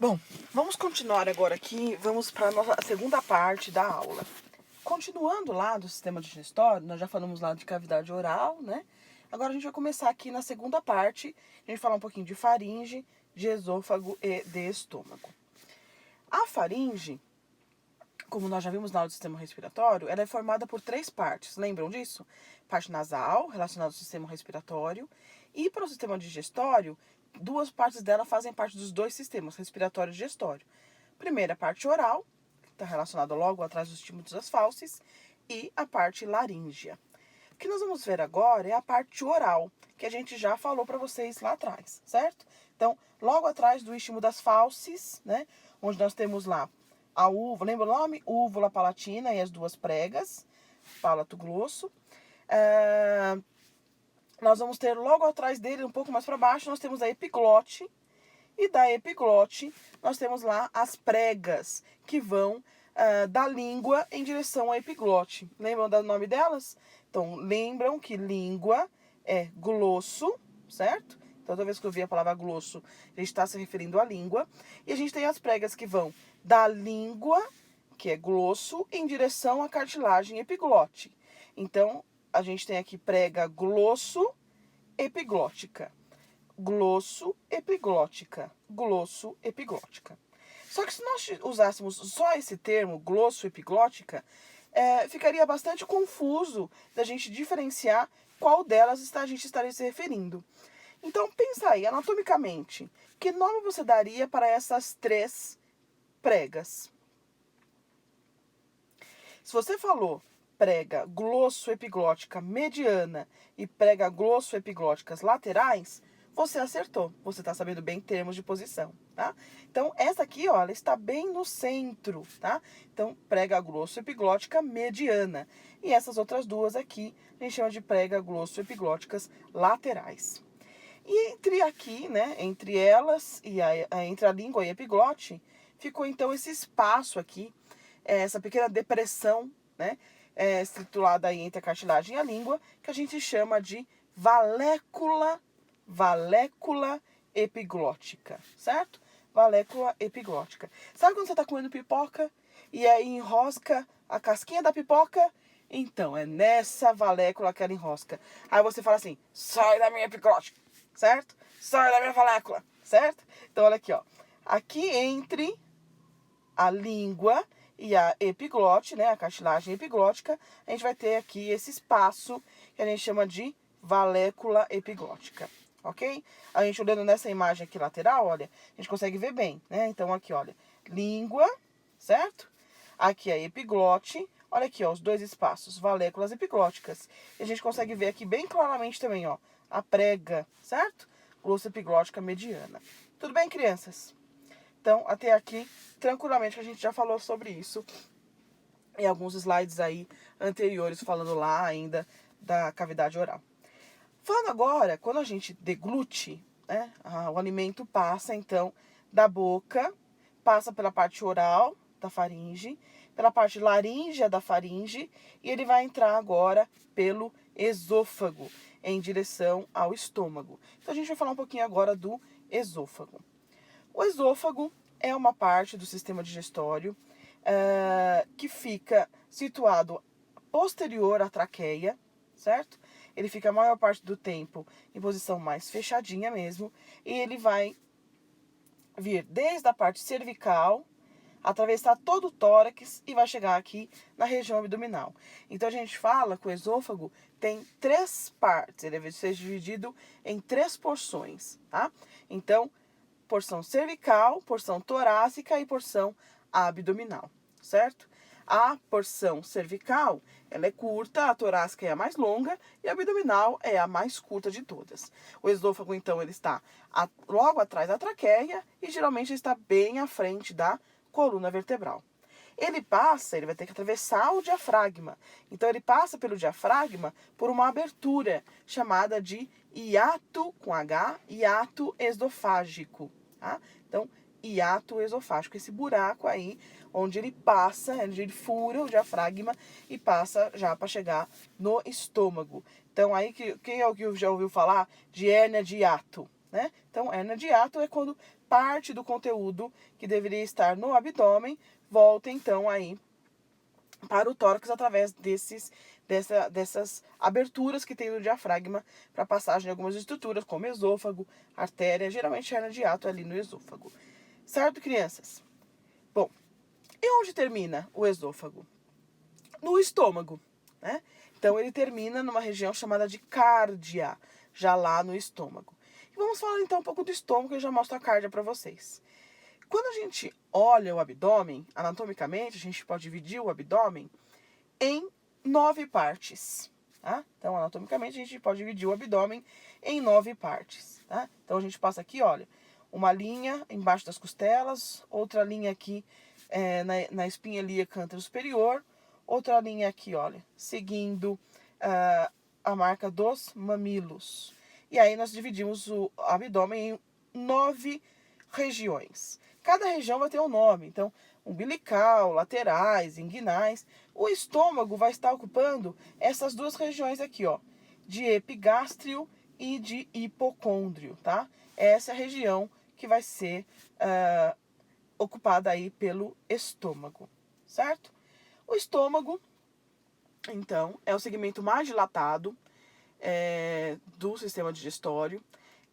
Bom, vamos continuar agora aqui, vamos para a nossa segunda parte da aula. Continuando lá do sistema digestório, nós já falamos lá de cavidade oral, né? Agora a gente vai começar aqui na segunda parte, a gente falar um pouquinho de faringe, de esôfago e de estômago. A faringe, como nós já vimos na aula do sistema respiratório, ela é formada por 3 partes, lembram disso? Parte nasal, relacionada ao sistema respiratório, e para o sistema digestório, 2 partes dela fazem parte dos 2 sistemas, respiratório e digestório. Primeira, a parte oral, que está relacionada logo atrás dos estímulos das fauces, e a parte laríngea. O que nós vamos ver agora é a parte oral, que a gente já falou para vocês lá atrás, certo? Então, logo atrás do estímulo das fauces, né, onde nós temos lá a úvula, lembra o nome? Úvula palatina e as 2 pregas, palato grosso. Nós vamos ter logo atrás dele, um pouco mais para baixo, nós temos a epiglote. E da epiglote, nós temos lá as pregas, que vão da língua em direção à epiglote. Lembram do nome delas? Então, lembram que língua é glosso, certo? Então, toda vez que eu vi a palavra glosso, a gente está se referindo à língua. E a gente tem as pregas que vão da língua, que é glosso, em direção à cartilagem epiglote. Então, a gente tem aqui prega glosso-epiglótica. Glosso-epiglótica. Glosso-epiglótica. Só que se nós usássemos só esse termo, glosso-epiglótica, ficaria bastante confuso da gente diferenciar qual delas a gente estaria se referindo. Então, pensa aí, anatomicamente, que nome você daria para essas 3 pregas? Se você falou prega glosso-epiglótica mediana e prega glosso-epiglóticas laterais, você acertou. Você está sabendo bem termos de posição, tá? Então, essa aqui, ó, ela está bem no centro, tá? Então, prega glosso-epiglótica mediana. E essas outras 2 aqui, a gente chama de prega glosso-epiglóticas laterais. E entre aqui, né, entre elas, e entre a língua e a epiglote, ficou então esse espaço aqui, essa pequena depressão, né, situada aí entre a cartilagem e a língua, que a gente chama de valécula epiglótica, certo? Valécula epiglótica. Sabe quando você está comendo pipoca e aí enrosca a casquinha da pipoca? Então, é nessa valécula que ela enrosca. Aí você fala assim, sai da minha epiglótica, certo? Sai da minha valécula, certo? Então, olha aqui, ó. Aqui entre a língua e a epiglote, né, a cartilagem epiglótica, a gente vai ter aqui esse espaço que a gente chama de valécula epiglótica, ok? A gente olhando nessa imagem aqui lateral, olha, a gente consegue ver bem, né? Então, aqui, olha, língua, certo? Aqui a epiglote, olha aqui, ó, os 2 espaços, valéculas epiglóticas. E a gente consegue ver aqui bem claramente também, ó, a prega, certo? Glosso epiglótica mediana. Tudo bem, crianças? Então, até aqui, tranquilamente, a gente já falou sobre isso em alguns slides aí anteriores, falando lá ainda da cavidade oral. Falando agora, quando a gente deglute, né, o alimento passa, então, da boca, passa pela parte oral da faringe, pela parte laríngea da faringe, e ele vai entrar agora pelo esôfago, em direção ao estômago. Então, a gente vai falar um pouquinho agora do esôfago. O esôfago é uma parte do sistema digestório que fica situado posterior à traqueia, certo? Ele fica a maior parte do tempo em posição mais fechadinha mesmo, e ele vai vir desde a parte cervical, atravessar todo o tórax e vai chegar aqui na região abdominal. Então, a gente fala que o esôfago tem 3 partes, ele vai ser dividido em 3 porções, tá? Então, porção cervical, porção torácica e porção abdominal, certo? A porção cervical, ela é curta, a torácica é a mais longa e a abdominal é a mais curta de todas. O esôfago, então, ele está logo atrás da traqueia e geralmente está bem à frente da coluna vertebral. Ele vai ter que atravessar o diafragma. Então, ele passa pelo diafragma por uma abertura chamada de hiato, com H, hiato esofágico. Tá? Então, hiato esofágico, esse buraco aí, onde ele passa, onde ele fura o diafragma e passa já para chegar no estômago. Então, aí, quem é o que já ouviu falar de hérnia de hiato, né? Então, hérnia de hiato é quando parte do conteúdo que deveria estar no abdômen volta então aí para o tórax através dessas aberturas que tem no diafragma para passagem de algumas estruturas, como esôfago, artéria, geralmente hernia de hiato ali no esôfago. Certo, crianças? Bom, e onde termina o esôfago? No estômago, né? Então, ele termina numa região chamada de cárdia, já lá no estômago. E vamos falar então um pouco do estômago, eu já mostro a cárdia para vocês. Quando a gente olha o abdômen, anatomicamente, a gente pode dividir o abdômen em 9 partes, tá? Então, anatomicamente, a gente pode dividir o abdômen em 9 partes, tá? Então, a gente passa aqui, olha, uma linha embaixo das costelas, outra linha aqui na espinha ilíaca antero-superior, outra linha aqui, olha, seguindo a marca dos mamilos. E aí, nós dividimos o abdômen em 9 regiões. Cada região vai ter um nome, então, umbilical, laterais, inguinais. O estômago vai estar ocupando essas duas regiões aqui, ó, de epigástrio e de hipocôndrio, tá? Essa é a região que vai ser ocupada aí pelo estômago, certo? O estômago, então, é o segmento mais dilatado do sistema digestório.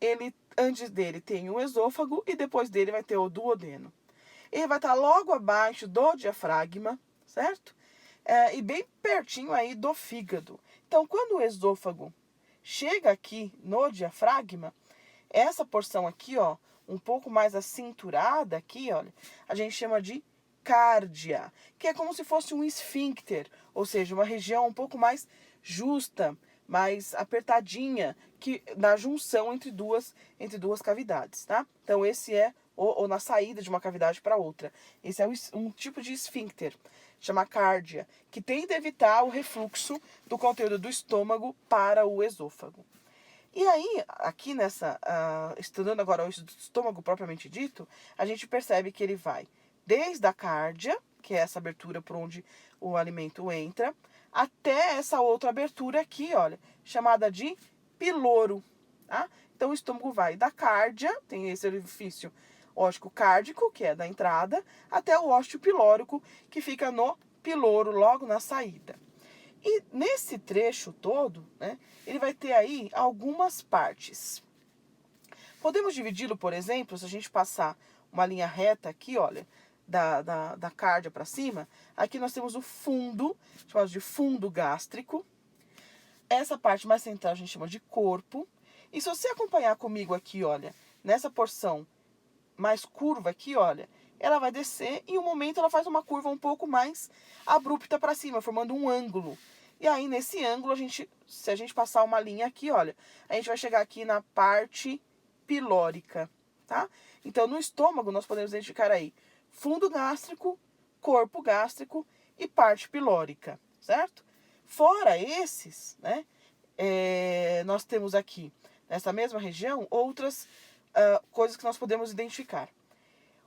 Ele, antes dele, tem o esôfago e depois dele vai ter o duodeno. Ele vai estar logo abaixo do diafragma, certo? E bem pertinho aí do fígado. Então, quando o esôfago chega aqui no diafragma, essa porção aqui, ó, um pouco mais acinturada aqui, olha, a gente chama de cárdia, que é como se fosse um esfíncter, ou seja, uma região um pouco mais justa, mais apertadinha, que na junção entre duas cavidades, tá? Então, esse é ou na saída de uma cavidade para outra. Esse é um tipo de esfíncter, chama cárdia, que tenta evitar o refluxo do conteúdo do estômago para o esôfago. E aí, aqui estudando agora o estômago propriamente dito, a gente percebe que ele vai desde a cárdia, que é essa abertura por onde o alimento entra, até essa outra abertura aqui, olha, chamada de piloro, tá? Então, o estômago vai da cárdia, tem esse orifício óstico cárdico, que é da entrada, até o ósteo pilórico, que fica no piloro, logo na saída. E nesse trecho todo, né, ele vai ter aí algumas partes. Podemos dividi-lo, por exemplo, se a gente passar uma linha reta aqui, olha, da cárdia para cima, aqui nós temos o fundo, chamado de fundo gástrico. Essa parte mais central a gente chama de corpo. E se você acompanhar comigo aqui, olha, nessa porção mais curva aqui, olha, ela vai descer e em um momento ela faz uma curva um pouco mais abrupta para cima, formando um ângulo. E aí, nesse ângulo, se a gente passar uma linha aqui, olha, a gente vai chegar aqui na parte pilórica, tá? Então, no estômago, nós podemos identificar aí fundo gástrico, corpo gástrico e parte pilórica, certo? Fora esses, né, nós temos aqui, nessa mesma região, outras coisas que nós podemos identificar.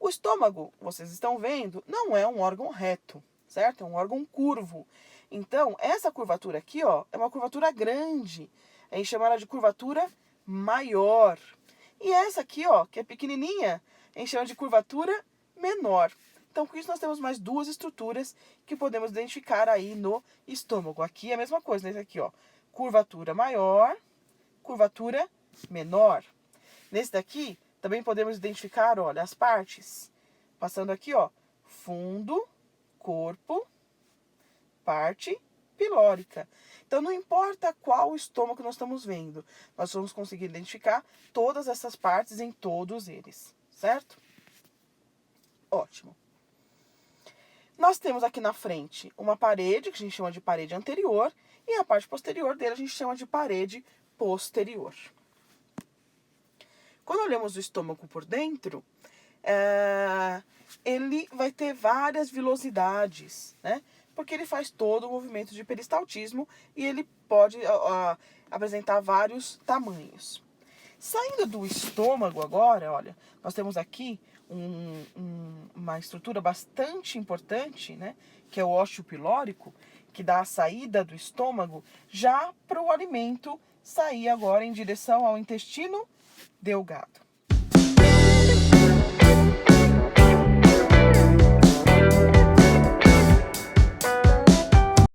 O estômago, vocês estão vendo, não é um órgão reto, certo? É um órgão curvo. Então, essa curvatura aqui, ó, é uma curvatura grande. A gente chama ela de curvatura maior. E essa aqui, ó, que é pequenininha, a gente chama de curvatura menor. Então, com isso, nós temos mais duas estruturas que podemos identificar aí no estômago. Aqui é a mesma coisa, nesse aqui, ó, curvatura maior, curvatura menor. Nesse daqui, também podemos identificar, olha, as partes. Passando aqui, ó, fundo, corpo, parte pilórica. Então, não importa qual estômago nós estamos vendo, nós vamos conseguir identificar todas essas partes em todos eles, certo? Ótimo. Nós temos aqui na frente uma parede, que a gente chama de parede anterior, e a parte posterior dele a gente chama de parede posterior. Quando olhamos o estômago por dentro, ele vai ter várias vilosidades, né? Porque ele faz todo o movimento de peristaltismo e ele pode apresentar vários tamanhos. Saindo do estômago agora, olha, nós temos aqui uma estrutura bastante importante, né? Que é o ósteo pilórico, que dá a saída do estômago já para o alimento sair agora em direção ao intestino delgado.